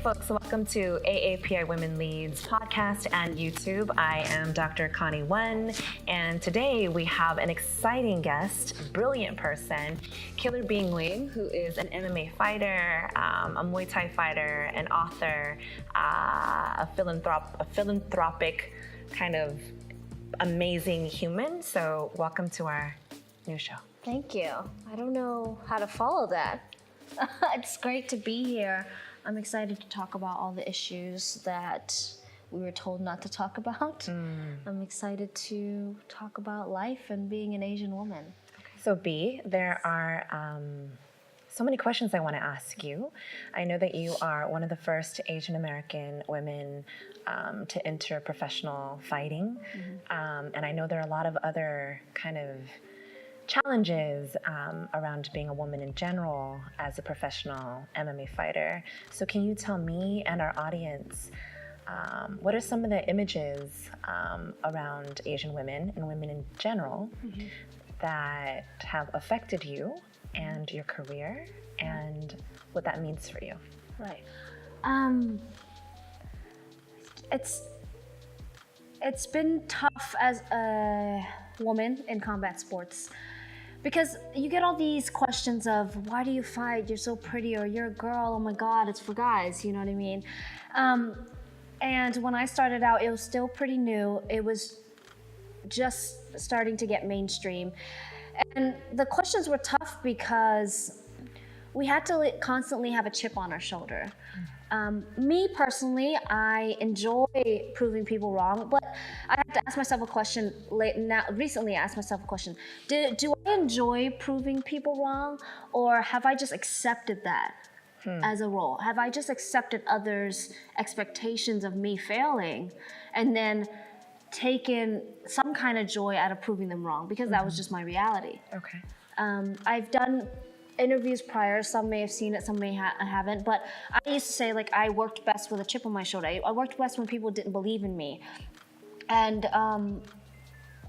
folks, welcome to AAPI Women Leads podcast and YouTube. I am Dr. Connie Nguyen, and today we have an exciting guest, a brilliant person, Killer Bee Nguyen, who is an MMA fighter, a Muay Thai fighter, an author, a philanthropic kind of amazing human. So welcome to our new show. Thank you. I don't know how to follow that. It's great to be here. I'm excited to talk about all the issues that we were told not to talk about. I'm excited to talk about life and being an Asian woman. So Bee, there are so many questions I want to ask you. I know that you are one of the first Asian American women to enter professional fighting. And I know there are a lot of other kind of challenges around being a woman in general as a professional MMA fighter. So can you tell me and our audience, what are some of the images around Asian women and women in general that have affected you and your career and what that means for you? Right. It's been tough as a woman in combat sports, because you get all these questions of, why do you fight? You're so pretty, or you're a girl, oh my God, it's for guys, you know what I mean? And when I started out, it was still pretty new. It was just starting to get mainstream. And the questions were tough because we had to constantly have a chip on our shoulder. Me personally, I enjoy proving people wrong, but I had to ask myself a question recently. I asked myself a question: Do I enjoy proving people wrong, or have I just accepted that as a role? Have I just accepted others' expectations of me failing, and then taken some kind of joy out of proving them wrong, because that was just my reality? Okay. I've done interviews prior. Some may have seen it, some may haven't. But I used to say, like, I worked best with a chip on my shoulder. I worked best when people didn't believe in me. And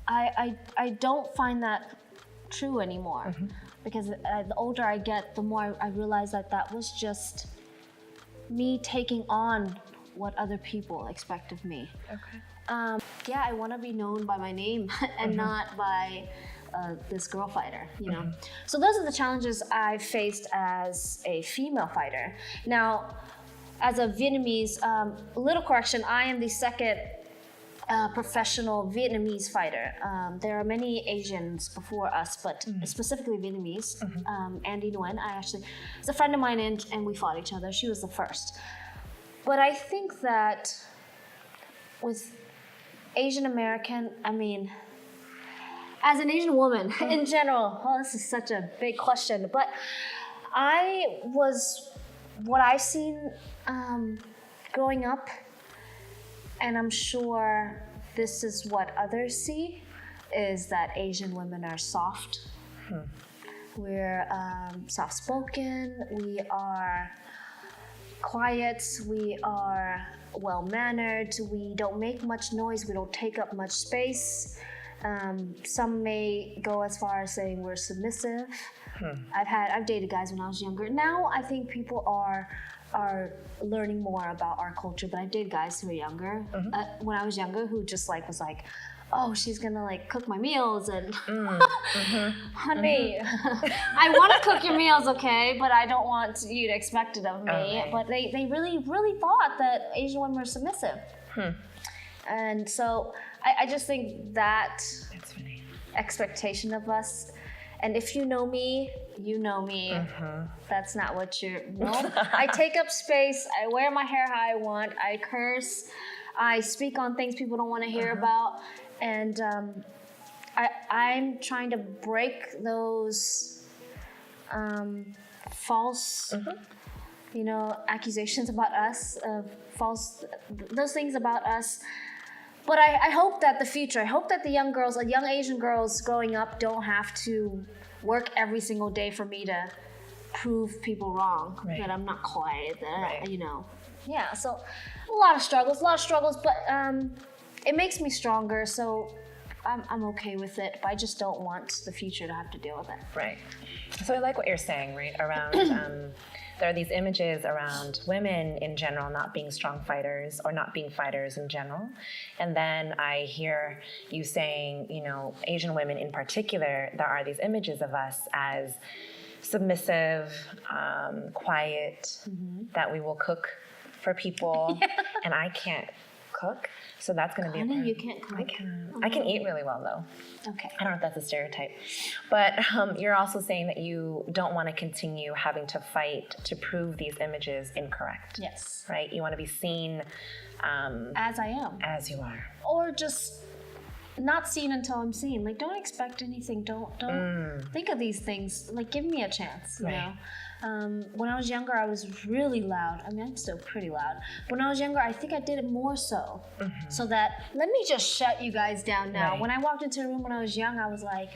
I don't find that true anymore. Because the older I get, the more I realize that was just me taking on what other people expect of me. Okay. Yeah, I want to be known by my name and not by this girl fighter, you know. So those are the challenges I faced as a female fighter. Now, as a Vietnamese, little correction, I am the second professional Vietnamese fighter. There are many Asians before us, but specifically Vietnamese. Andy Nguyen, is a friend of mine, and we fought each other. She was the first. But I think that with Asian American, as an Asian woman in general, this is such a big question, but what I've seen growing up, and I'm sure this is what others see, is that Asian women are soft. We're soft-spoken, we are quiet, we are well-mannered, we don't make much noise, we don't take up much space. Some may go as far as saying we're submissive. I've dated guys when I was younger. Now I think people are learning more about our culture, but I dated guys who were younger. When I was younger, who just was like, oh, she's gonna cook my meals, and honey, I want to cook your meals, okay, but I don't want you to expect it of me. Okay. But they really, really thought that Asian women were submissive. And so I just think that expectation of us, and if you know me, you know me. That's not what I take up space, I wear my hair how I want, I curse, I speak on things people don't want to hear about, and I'm trying to break those false accusations about us, those things about us. But I hope that the young Asian girls growing up don't have to work every single day for me to prove people wrong, that I'm not quiet, Yeah, so a lot of struggles, but it makes me stronger, so I'm okay with it, but I just don't want the future to have to deal with it. Right. So I like what you're saying, right, around there are these images around women in general not being strong fighters or not being fighters in general. And then I hear you saying, you know, Asian women in particular, there are these images of us as submissive, quiet, that we will cook for people. And I can't cook. So that's going to be a problem. You can't cook? I can eat really well, though. Okay. I don't know if that's a stereotype. But you're also saying that you don't want to continue having to fight to prove these images incorrect. Yes. Right? You want to be seen as I am. As you are. Or just not seen until I'm seen. Like, don't expect anything. Don't think of these things. Like, give me a chance, you know? When I was younger, I was really loud. I mean, I'm still pretty loud. But when I was younger, I think I did it more so. So that, let me just shut you guys down now. Right. When I walked into a room when I was young, I was like,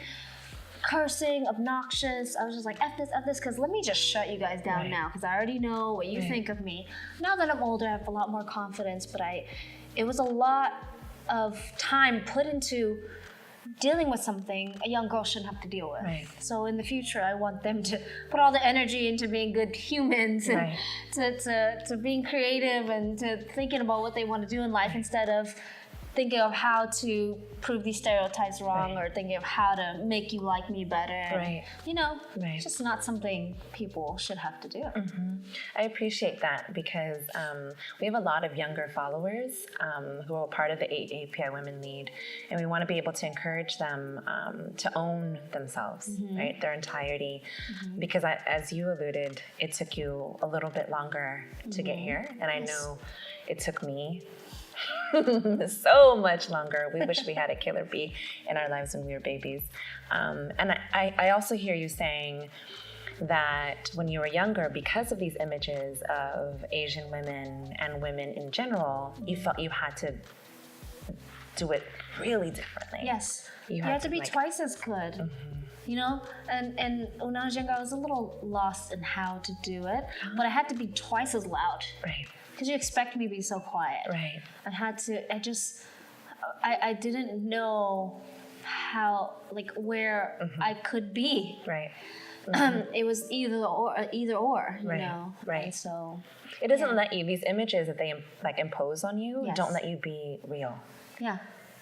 cursing, obnoxious. I was just like, F this, because let me just shut you guys down now, because I already know what you think of me. Now that I'm older, I have a lot more confidence, but it was a lot of time put into dealing with something a young girl shouldn't have to deal with. Right. So in the future, I want them to put all the energy into being good humans and to being creative and to thinking about what they want to do in life instead of thinking of how to prove these stereotypes wrong or thinking of how to make you like me better. Right. You know, it's just not something people should have to do. I appreciate that because we have a lot of younger followers who are part of the API Women Lead, and we want to be able to encourage them to own themselves, right, their entirety, because as you alluded, it took you a little bit longer to get here, and I know it took me so much longer. We wish we had a killer bee in our lives when we were babies. And I also hear you saying that when you were younger, because of these images of Asian women and women in general, you felt you had to do it really differently. Yes. You had to be twice as good. You know, and when I was younger, I was a little lost in how to do it, but I had to be twice as loud. Right. Because you expect me to be so quiet. Right. I didn't know how, like, where I could be. Right. It was either or, you know. Right. And so it doesn't let you, these images that they like impose on you don't let you be real. Yeah.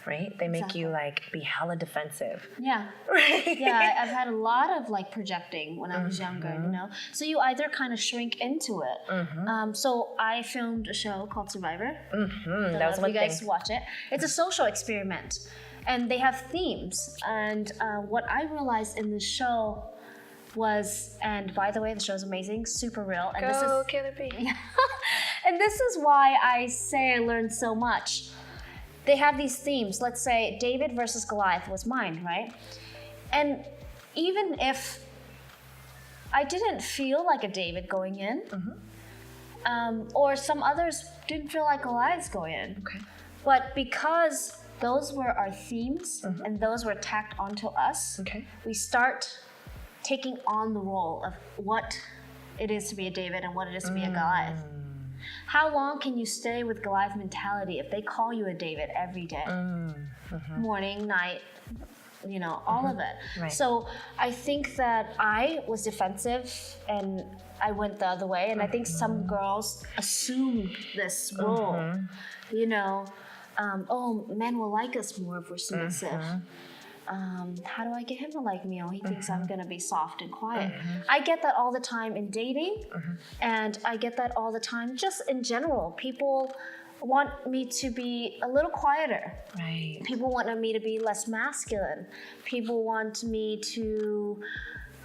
Right? They make you like be hella defensive. Yeah. Right. Yeah, I've had a lot of like projecting when I was younger, you know. So you either kind of shrink into it. So I filmed a show called Survivor. That was one thing. You guys watch it. It's a social experiment, and they have themes. And what I realized in the show was, and by the way, the show's amazing, super real. And this is Killer Bee. And this is why I say I learned so much. They have these themes. Let's say David versus Goliath was mine, right? And even if I didn't feel like a David going in, or some others didn't feel like Goliaths going in, but because those were our themes and those were tacked onto us, we start taking on the role of what it is to be a David and what it is to be a Goliath. How long can you stay with Goliath mentality if they call you a David every day? Morning, night, you know, all of it. Right. So I think that I was defensive and I went the other way. And I think some girls assume this role, you know, oh, men will like us more if we're submissive. How do I get him to like me? Oh, he thinks I'm gonna be soft and quiet. I get that all the time in dating, and I get that all the time just in general. People want me to be a little quieter. Right. People want me to be less masculine. People want me to,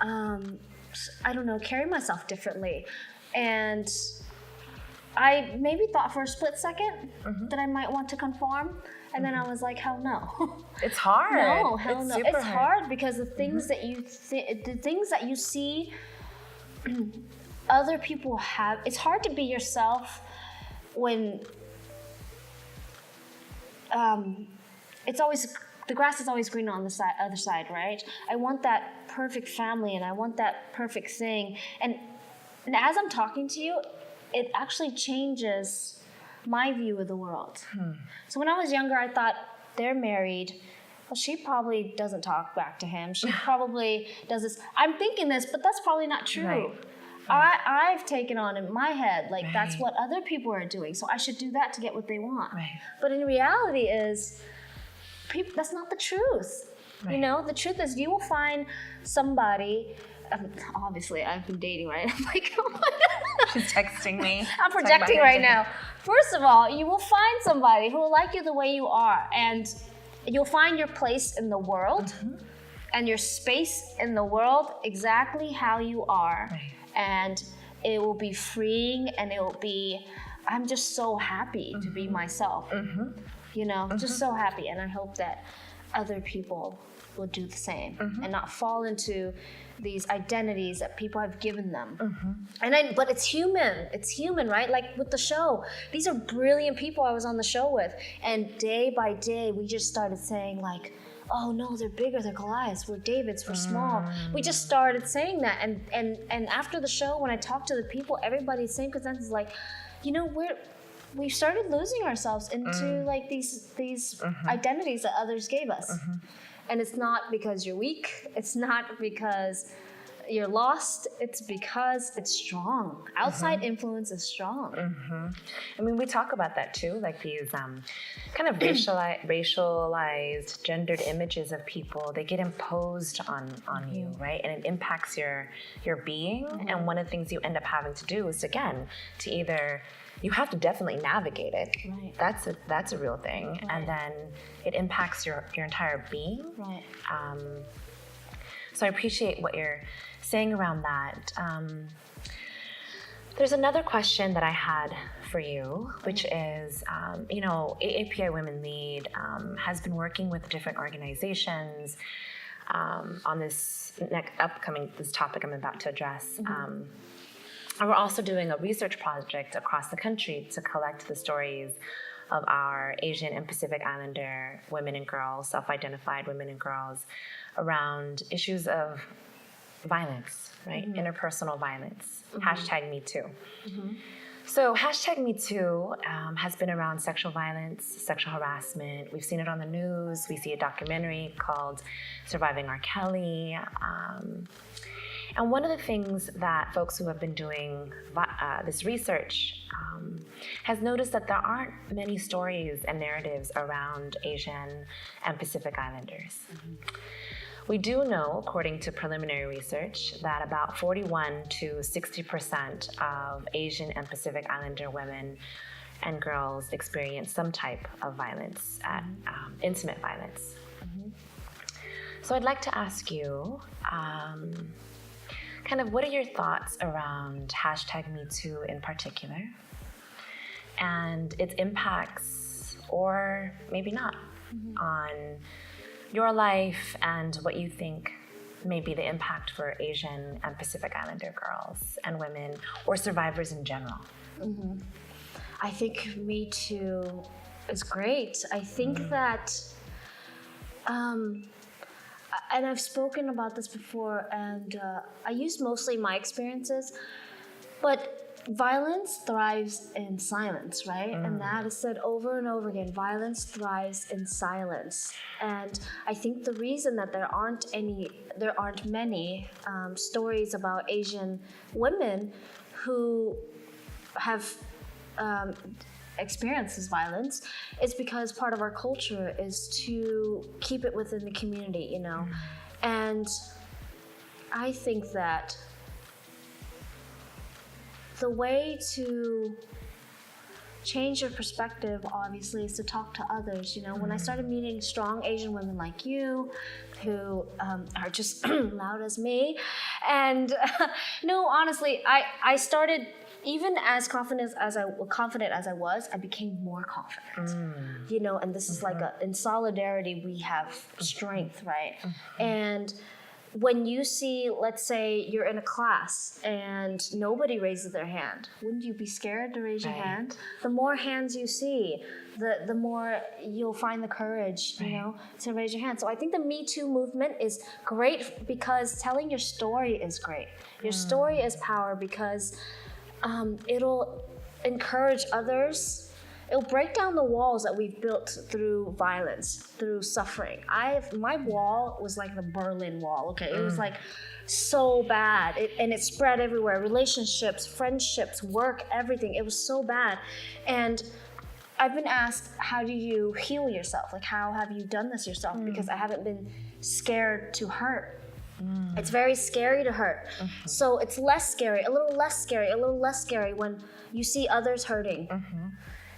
I don't know, carry myself differently. And I maybe thought for a split second that I might want to conform. And then I was like, hell no. It's hard. No, hell no. Super It's hard because the things that you the things that you see other people have, it's hard to be yourself when it's always, the grass is always greener on the other side, right? I want that perfect family and I want that perfect thing. And as I'm talking to you, it actually changes my view of the world. So when I was younger, I thought, they're married. Well, she probably doesn't talk back to him. She probably does this. I'm thinking this, but that's probably not true. I've taken on in my head, like that's Right. what other people are doing, so I should do that to get what they want. Right. But in reality is, people, that's not the truth. You Right. know, the truth is you will find somebody, obviously I've been dating, right? I'm like, She's texting me. I'm projecting right now. First of all, you will find somebody who will like you the way you are, and you'll find your place in the world and your space in the world exactly how you are. Right. And it will be freeing, and it will be, I'm just so happy to be myself. You know, just so happy. And I hope that other people will do the same and not fall into these identities that people have given them. But it's human, right? Like with the show, these are brilliant people I was on the show with, and day by day we just started saying like, oh no, they're bigger, they're Goliaths, we're Davids, we're small. We just started saying that, and after the show, when I talked to the people, everybody's same consensus, like, you know, we started losing ourselves into like these identities that others gave us. And it's not because you're weak, it's not because you're lost, it's because it's strong. Outside influence is strong. I mean, we talk about that too, like these kind of racialized, gendered images of people. They get imposed on you, right? And it impacts your being. And one of the things you end up having to do is, again, to either, you have to definitely navigate it. Right. That's a real thing. Right. And then it impacts your entire being. Right. So I appreciate what you're saying around that. There's another question that I had for you, which is, you know, AAPI Women Lead has been working with different organizations on this this topic I'm about to address. And we're also doing a research project across the country to collect the stories of our Asian and Pacific Islander women and girls, self-identified women and girls, around issues of violence, right? Interpersonal violence. #MeToo. So #MeToo has been around sexual violence, sexual harassment. We've seen it on the news. We see a documentary called Surviving R. Kelly. And one of the things that folks who have been doing this research has noticed that there aren't many stories and narratives around Asian and Pacific Islanders. We do know, according to preliminary research, that about 41 to 60% of Asian and Pacific Islander women and girls experience some type of violence, intimate violence. So I'd like to ask you, kind of what are your thoughts around #MeToo in particular and its impacts, or maybe not, on your life and what you think may be the impact for Asian and Pacific Islander girls and women, or survivors in general? I think Me Too is great. I think that, and I've spoken about this before, and I use mostly my experiences, but violence thrives in silence, right? And that is said over and over again. Violence thrives in silence. And I think the reason that there aren't many stories about Asian women who have experienced this violence is because part of our culture is to keep it within the community, you know? And I think that the way to change your perspective, obviously, is to talk to others. You know, when I started meeting strong Asian women like you, who are just loud as me, and no, honestly, I started, even as confident as I was, I became more confident. You know, and this is like in solidarity we have strength, right? And when you see, let's say you're in a class and nobody raises their hand, wouldn't you be scared to raise your hand? The more hands you see, the more you'll find the courage, you know, to raise your hand. So I think the Me Too movement is great because telling your story is great. Your story is power because it'll encourage others. it'll break down the walls that we've built through violence, through suffering. My wall was like the Berlin Wall, okay? It was like so bad, and it spread everywhere. Relationships, friendships, work, everything. It was so bad. And I've been asked, how do you heal yourself? Like, how have you done this yourself? Because I haven't been scared to hurt. It's very scary to hurt. So it's less scary, a little less scary when you see others hurting.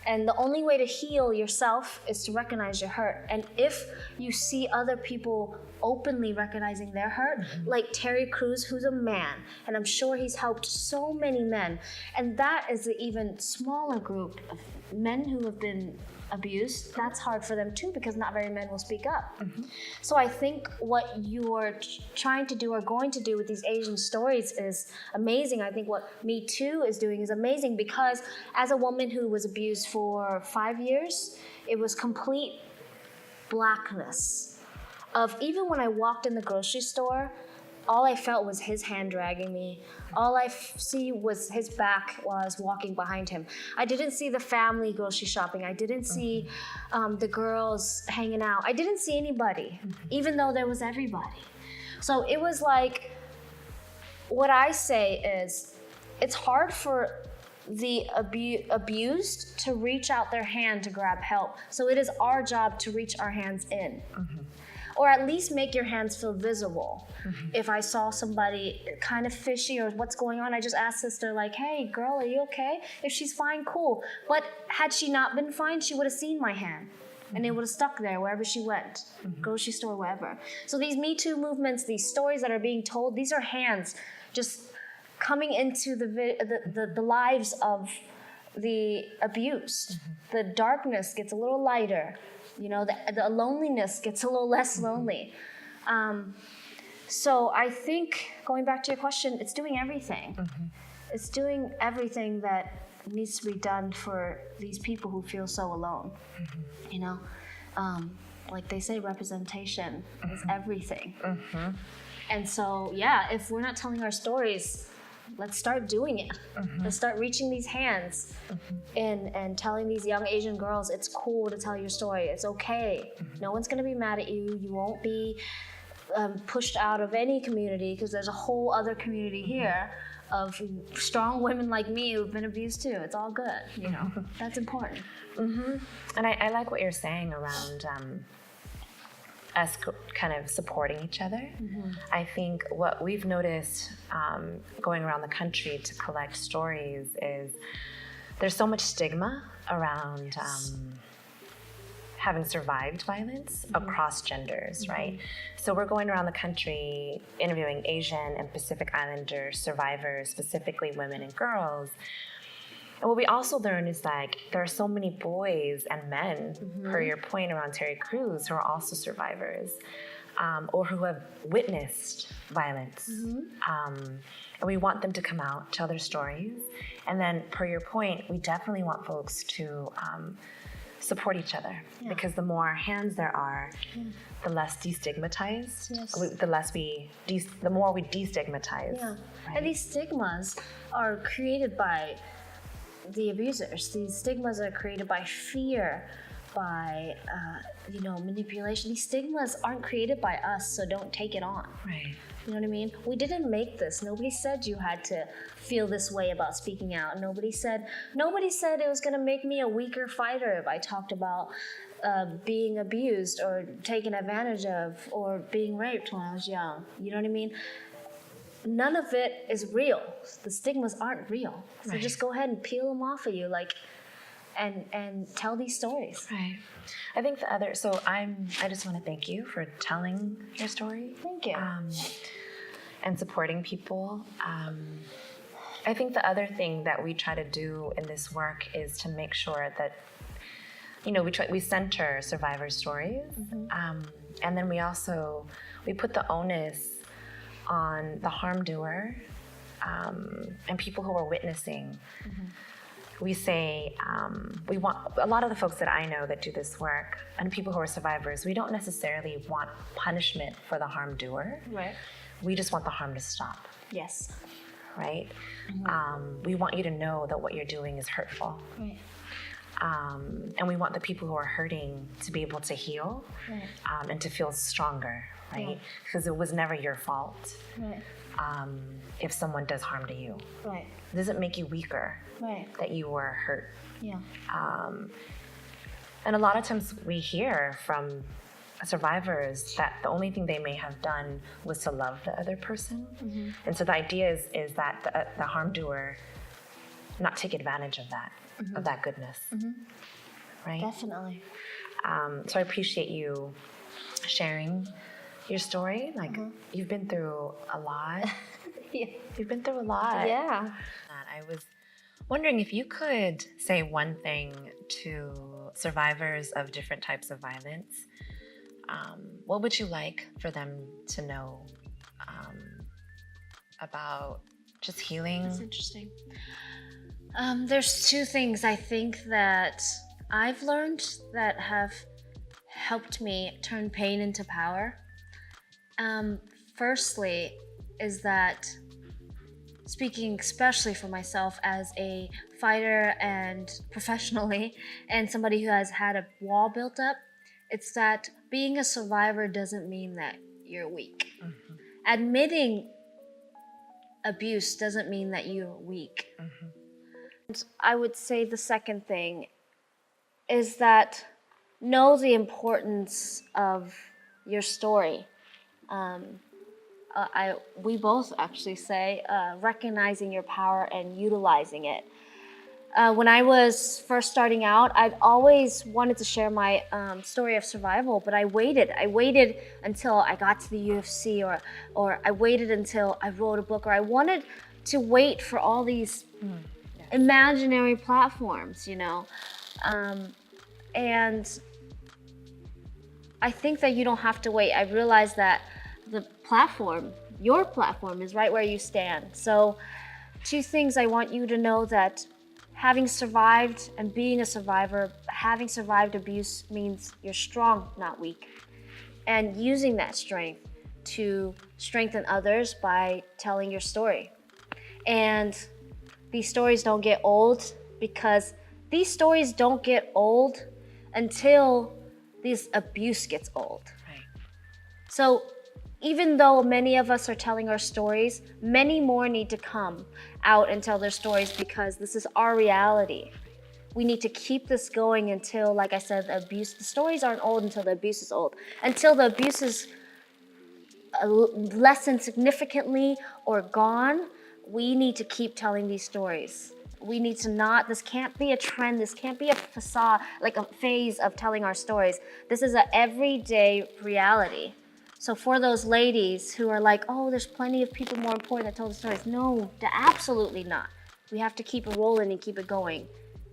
And the only way to heal yourself is to recognize your hurt. And if you see other people openly recognizing their hurt, like Terry Crews, who's a man, and I'm sure he's helped so many men. And that is an even smaller group of men who have been abused. That's hard for them too, because not very many will speak up. So I think what you're trying to do or going to do with these Asian stories is amazing. I think what Me Too is doing is amazing, because as a woman who was abused for 5 years, it was complete blackness. Of even when I walked in the grocery store, all I felt was his hand dragging me. All I see was his back while I was walking behind him. I didn't see the family grocery shopping. I didn't see the girls hanging out. I didn't see anybody, even though there was everybody. So it was like, what I say is, it's hard for the abused to reach out their hand to grab help. So it is our job to reach our hands in. Or at least make your hands feel visible. If I saw somebody kind of fishy or what's going on, I just asked sister, like, hey, girl, are you okay? If she's fine, cool. But had she not been fine, she would have seen my hand. And it would have stuck there wherever she went, grocery store, wherever. So these Me Too movements, these stories that are being told, these are hands just coming into the lives of the abused. The darkness gets a little lighter. You know, the loneliness gets a little less lonely. So I think, going back to your question, it's doing everything. It's doing everything that needs to be done for these people who feel so alone. You know, like they say, representation is everything. And so, yeah, if we're not telling our stories, let's start doing it. Let's start reaching these hands and telling these young Asian girls it's cool to tell your story. It's okay. No one's gonna be mad at you. You won't be pushed out of any community, because there's a whole other community here of strong women like me who've been abused too. It's all good, you know. That's important. And I like what you're saying around us kind of supporting each other. I think what we've noticed going around the country to collect stories is there's so much stigma around having survived violence across genders, right? So we're going around the country interviewing Asian and Pacific Islander survivors, specifically women and girls. And what we also learn is, like, there are so many boys and men, per your point around Terry Crews, who are also survivors, or who have witnessed violence. And we want them to come out, tell their stories. And then, per your point, we definitely want folks to support each other, because the more hands there are, the less destigmatized, the more we destigmatize. Right? And these stigmas are created by the abusers. These stigmas are created by fear, by manipulation. These stigmas aren't created by us, so don't take it on. Right. You know what I mean? We didn't make this. Nobody said you had to feel this way about speaking out. Nobody said it was gonna make me a weaker fighter if I talked about being abused or taken advantage of or being raped when I was young. You know what I mean? None of it is real. The stigmas aren't real. So just go ahead and peel them off of you, like, and tell these stories. Right. I think I just want to thank you for telling your story. Thank you. And supporting people. I think the other thing that we try to do in this work is to make sure that, we center survivor stories, and then we put the onus on the harm doer and people who are witnessing. We say, we want, a lot of the folks that I know that do this work and people who are survivors, we don't necessarily want punishment for the harm doer. Right. We just want the harm to stop. Yes. Right? We want you to know that what you're doing is hurtful. Right. And we want the people who are hurting to be able to heal, Right. and to feel stronger, right? Yeah. Because it was never your fault. Right. If someone does harm to you, Right. it doesn't make you weaker Right. that you were hurt. Yeah. And a lot of times we hear from survivors that the only thing they may have done was to love the other person. And so the idea is that the harm doer not take advantage of that goodness, right? Definitely. So I appreciate you sharing your story. Like, you've been through a lot. Yeah. You've been through a lot. Yeah. I was wondering if you could say one thing to survivors of different types of violence. What would you like for them to know about just healing? That's interesting. There's two things I think that I've learned that have helped me turn pain into power. Firstly, is that speaking especially for myself as a fighter and professionally, and somebody who has had a wall built up, it's that being a survivor doesn't mean that you're weak. Admitting abuse doesn't mean that you're weak. And I would say the second thing is that know the importance of your story. We both actually say recognizing your power and utilizing it. When I was first starting out, I'd always wanted to share my story of survival, but I waited. I waited until I got to the UFC, or I waited until I wrote a book, or I wanted to wait for all these imaginary platforms, you know. And I think that you don't have to wait. I realized that the platform, your platform, is right where you stand. So, two things I want you to know: that having survived and being a survivor, having survived abuse means you're strong, not weak. And using that strength to strengthen others by telling your story. And these stories don't get old, because these stories don't get old until this abuse gets old. Right. So even though many of us are telling our stories, many more need to come out and tell their stories, because this is our reality. We need to keep this going until, like I said, the stories aren't old until the abuse is old. Until the abuse is lessened significantly or gone, we need to keep telling these stories. We need to this can't be a trend, this can't be a facade, like a phase of telling our stories. This is an everyday reality. So for those ladies who are like, oh, there's plenty of people more important that tell the stories. No, absolutely not. We have to keep it rolling and keep it going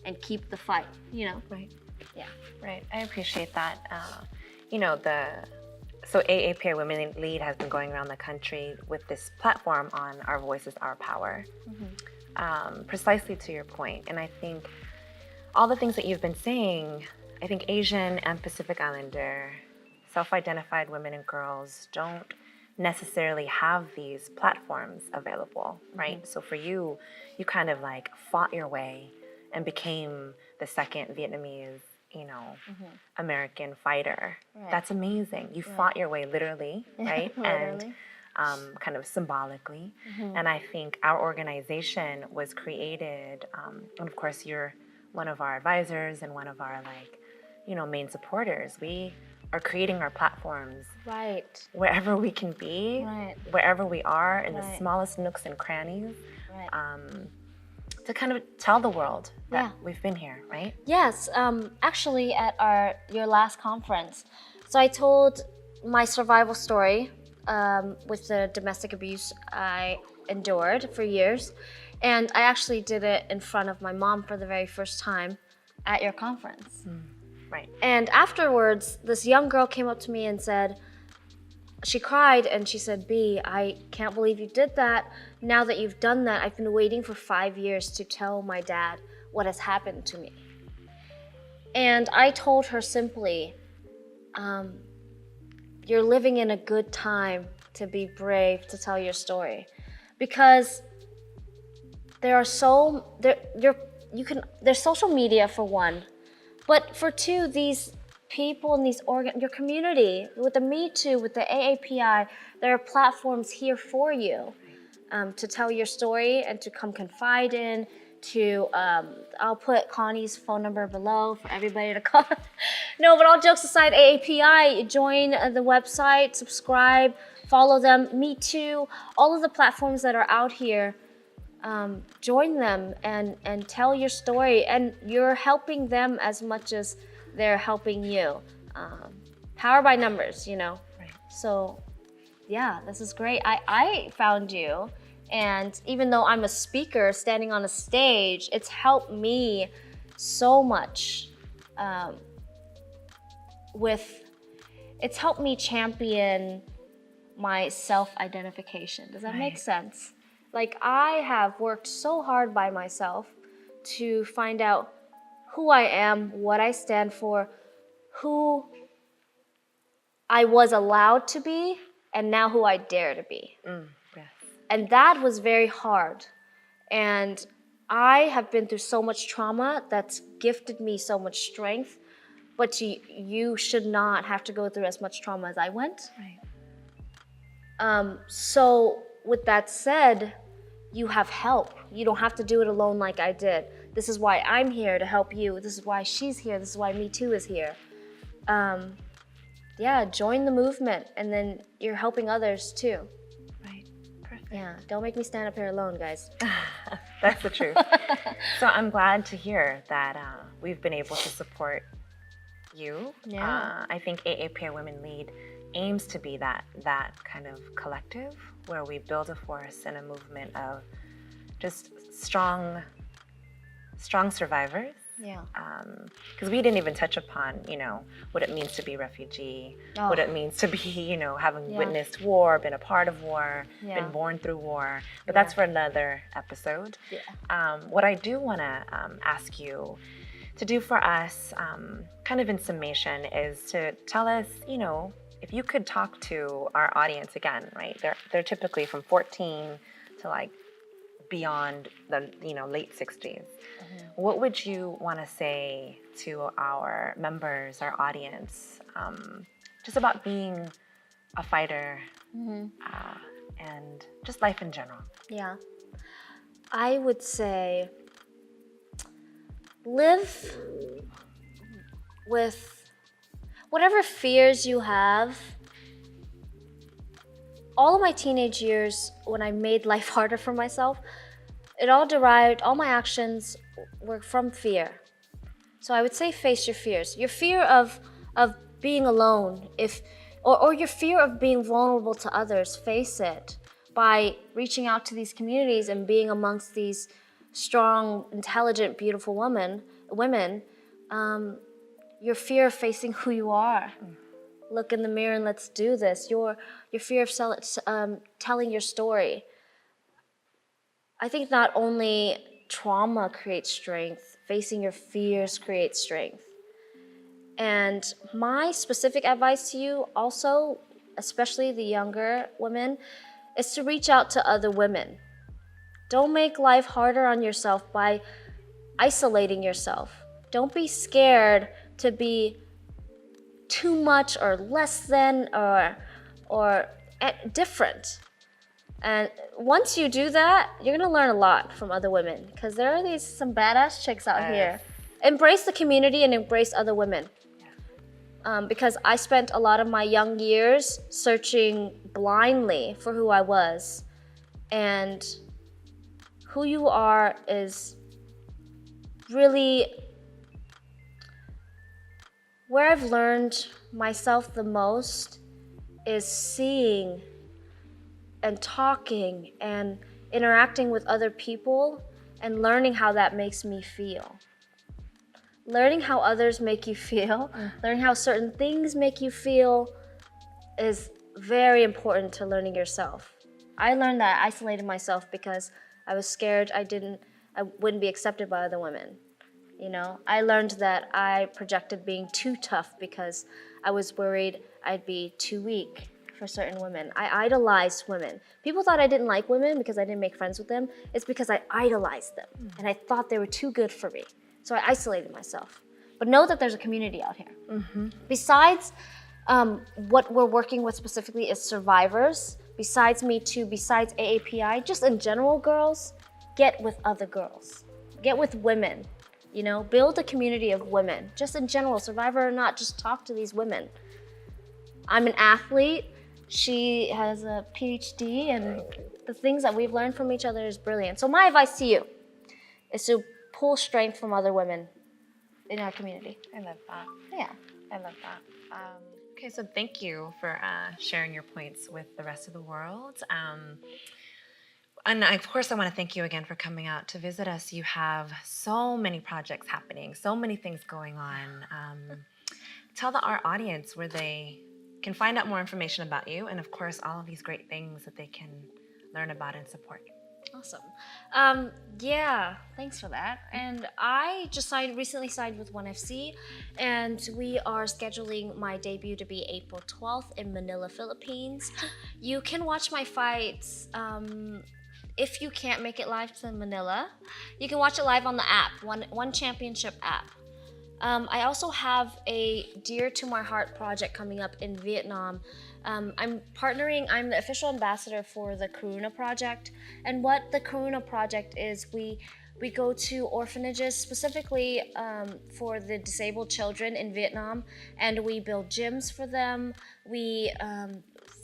and keep the fight, you know? Right. Yeah. Right. I appreciate that. So AAPI Women Lead has been going around the country with this platform on Our Voices, Our Power. Precisely to your point. And I think all the things that you've been saying, I think Asian and Pacific Islander self-identified women and girls don't necessarily have these platforms available, right? So for you, you kind of like fought your way and became the second Vietnamese, American fighter. Right. That's amazing. You fought your way literally, right? Literally. And kind of symbolically. And I think our organization was created, and of course you're one of our advisors and one of our main supporters. We are creating our platforms Right. wherever we can be, Right. wherever we are, in the Right. smallest nooks and crannies, Right. to kind of tell the world that Yeah. we've been here, right? Yes, actually at your last conference. So I told my survival story with the domestic abuse I endured for years. And I actually did it in front of my mom for the very first time at your conference. Right. And afterwards, this young girl came up to me and said, she cried and she said, B, I can't believe you did that. Now that you've done that, I've been waiting for 5 years to tell my dad what has happened to me. And I told her simply, you're living in a good time to be brave to tell your story. Because there's social media for one, But for two, these people in your community, with the Me Too, with the AAPI, there are platforms here for you to tell your story and to come confide in. I'll put Connie's phone number below for everybody to call. No, but all jokes aside, AAPI, join the website, subscribe, follow them. Me Too, all of the platforms that are out here. Join them and tell your story, and you're helping them as much as they're helping you. Power by numbers, you know. Right. So, yeah, this is great. I found you, and even though I'm a speaker standing on a stage, it's helped me so much. It's helped me champion my self-identification. Does that make sense? Like, I have worked so hard by myself to find out who I am, what I stand for, who I was allowed to be, and now who I dare to be. Yes. And that was very hard. And I have been through so much trauma that's gifted me so much strength, but you should not have to go through as much trauma as I went. Right. So with that said, you have help. You don't have to do it alone like I did. This is why I'm here to help you. This is why she's here. This is why Me Too is here. Yeah, join the movement, and then you're helping others too. Right. Perfect. Yeah, don't make me stand up here alone, guys. That's the truth. So I'm glad to hear that we've been able to support you. Yeah. I think AAPI Women Lead aims to be that kind of collective where we build a force and a movement of just strong survivors. Yeah. Because we didn't even touch upon, what it means to be a refugee, what it means to be, having witnessed war, been a part of war, been born through war. But that's for another episode. Yeah. What I do want to ask you to do for us, kind of in summation, is to tell us, if you could talk to our audience again, right? They're typically from 14 to like beyond the late 60s. What would you want to say to our members, our audience, just about being a fighter and just life in general? Yeah. I would say live with whatever fears you have. All of my teenage years, when I made life harder for myself, all my actions were from fear. So I would say face your fears. Your fear of being alone, or your fear of being vulnerable to others, face it by reaching out to these communities and being amongst these strong, intelligent, beautiful women. Your fear of facing who you are. Look in the mirror and let's do this. Your fear of telling your story. I think not only trauma creates strength, facing your fears creates strength. And my specific advice to you also, especially the younger women, is to reach out to other women. Don't make life harder on yourself by isolating yourself. Don't be scared to be too much or less than or different. And once you do that, you're gonna learn a lot from other women, because there are some badass chicks out here. Embrace the community and embrace other women. Because I spent a lot of my young years searching blindly for who I was. And who you are is really where I've learned myself the most is seeing and talking and interacting with other people and learning how that makes me feel. Learning how others make you feel, learning how certain things make you feel is very important to learning yourself. I learned that I isolated myself because I was scared I wouldn't be accepted by other women. I learned that I projected being too tough because I was worried I'd be too weak for certain women. I idolized women. People thought I didn't like women because I didn't make friends with them. It's because I idolized them and I thought they were too good for me. So I isolated myself. but know that there's a community out here. Besides what we're working with specifically is survivors, besides Me Too, besides AAPI, just in general, girls, get with other girls. Get with women, you know, build a community of women. Just in general, survivor or not, just talk to these women. I'm an athlete. She has a PhD, and the things that we've learned from each other is brilliant. So my advice to you is to pull strength from other women in our community. I love that. Yeah. I love that. Okay, so thank you for sharing your points with the rest of the world. And of course, I want to thank you again for coming out to visit us. You have so many projects happening, so many things going on. Tell our audience where they can find out more information about you, and of course, all of these great things that they can learn about and support. Awesome. Yeah, thanks for that. And I just recently signed with 1FC, and we are scheduling my debut to be April 12th in Manila, Philippines. You can watch my fights. If you can't make it live to Manila, you can watch it live on the app, One Championship app. I also have a dear to my heart project coming up in Vietnam. I'm the official ambassador for the Karuna Project. And what the Karuna Project is, we go to orphanages specifically for the disabled children in Vietnam, and we build gyms for them. We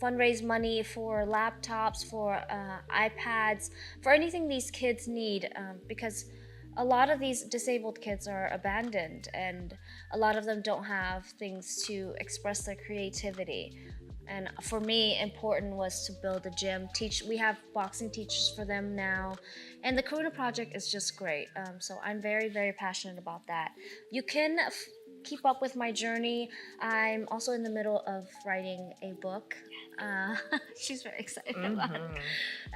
fundraise money for laptops, for iPads, for anything these kids need, because a lot of these disabled kids are abandoned, and a lot of them don't have things to express their creativity. And for me, important was to build a gym. We have boxing teachers for them now, and the Karuna Project is just great. So I'm very, very passionate about that. You can keep up with my journey. I'm also in the middle of writing a book. She's very excited about it.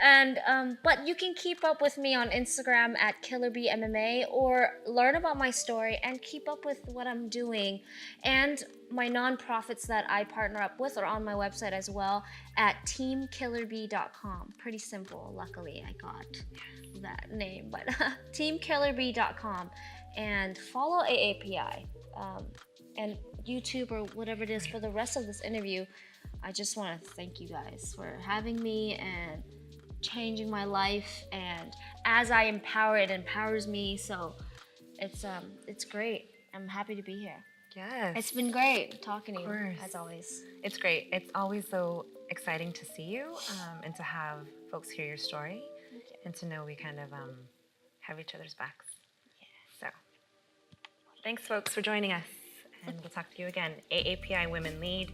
And but you can keep up with me on Instagram at KillerBMMA, or learn about my story and keep up with what I'm doing. And my nonprofits that I partner up with are on my website as well at teamkillerb.com. Pretty simple. Luckily, I got that name, but teamkillerb.com, and follow AAPI and YouTube or whatever it is for the rest of this interview. I just want to thank you guys for having me and changing my life, and as I empower, it empowers me. So it's great. I'm happy to be here. Yes. It's been great talking to you, as always. It's great. It's always so exciting to see you and to have folks hear your story and to know we kind of have each other's backs. So thanks, folks, for joining us. And we'll talk to you again. AAPI Women Lead,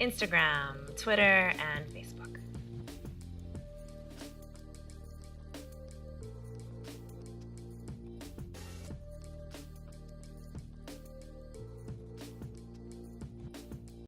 Instagram, Twitter, and Facebook.